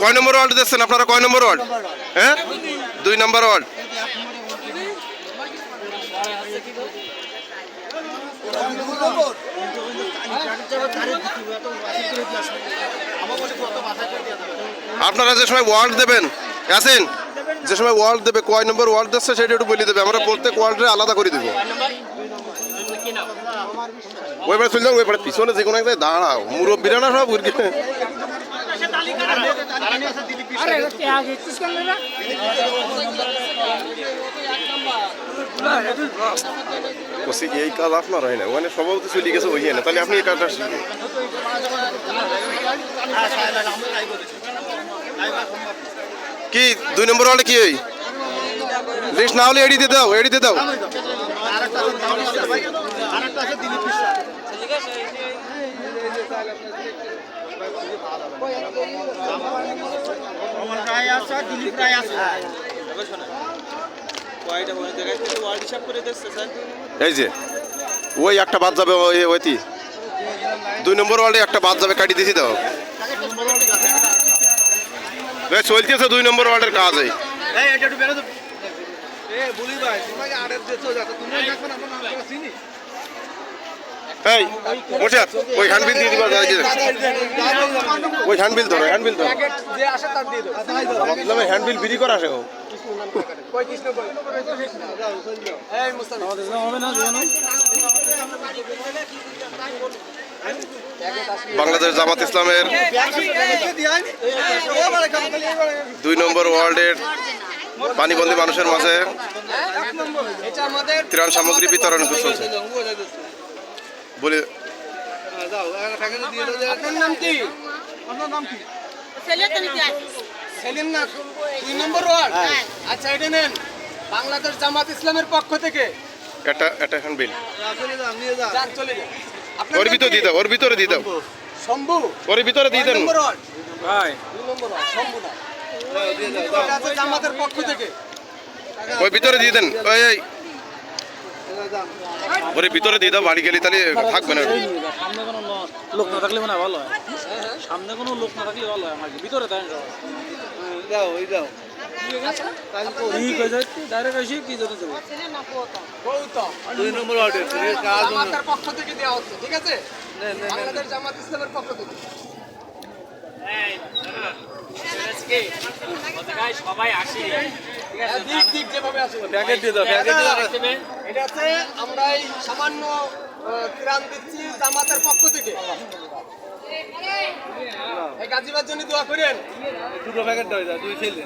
কয় নম্বর ওয়ার্ড দিচ্ছেন আপনারা? কয় নম্বর ওয়ার্ড? হ্যাঁ, 2 নম্বর ওয়ার্ড। আপনারা যে সময় ওয়ার্ড দেবেন আছেন, যে সময় ওয়ার্ড দেবে কয় নম্বর ওয়ার্ড দিচ্ছে সেটা একটু বলে দেবে, আমরা প্রত্যেক ওয়ার্ডে আলাদা করে দেবো। ওইবার চলে যাও, ওইবার পিছনে যে কোনো একটা দাঁড়াও, মুরব্বীরা না সব এই কাজ আপনার হয় না, ওখানে সভাপতি চলে গেছে ওই না, তাহলে আপনি এই কাজটা শিখবেন। কি 2 নম্বর ওয়ার্ডে কি ওই লিস্ট না হলে এড়িয়ে দাও, এড়িয়ে দাও। এই যে ওই একটা বাদ যাবে, ওইটি 2 নম্বর ওয়ার্ডে একটা বাদ যাবে, কাটি দিয়েছি দাও। চলতেছে 2 নম্বর ওয়ার্ডের কাজ। এই ওই হ্যান্ডবিল দিয়ে দিবা, ওই হ্যান্ডবিল ধরো, হ্যান্ডবিল ধরো, হ্যান্ডবিল বিক্রি করা আসে। বাংলাদেশ জামাত ইসলামের 2 নম্বর ওয়ার্ডের পানিবন্দী মানুষের মাঝে ত্রাণ সামগ্রী বিতরণ চলছে। বলে বাংলাদেশ জামাত ইসলামের পক্ষ থেকে একটা হ্যান্ডবিল ওর ভিতরে দিয়ে দাও, ওর ভিতরে দিয়ে দাও, শম্ভু ওর ভিতরে দিয়ে দেন ভাই। জামাতের পক্ষ থেকে ওই ভিতরে দিয়ে দেন, ওই ওর ভিতরে দিয়ে দাও, বাড়ি গেলে তাহলে থাকবে না। সামনে কোনো লোক না থাকলে মানে ভালো হয়, সামনে কোনো লোক না থাকলে ভালো হয়, আমার ভিতরে তাই দাও ওই দাও। জামাতের পক্ষ থেকে দেওয়া হচ্ছে, ঠিক আছে? বাংলাদেশ জামাত ইসলামের পক্ষ থেকে সবাই আসি, আমরা এই সামান্য ত্রাণ দিচ্ছি জামাতের পক্ষ থেকে। এই গাজিবার জন্য দোয়া করেন। 2 প্যাকেট দাও, 2 খেলে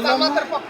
জামাতের পক্ষ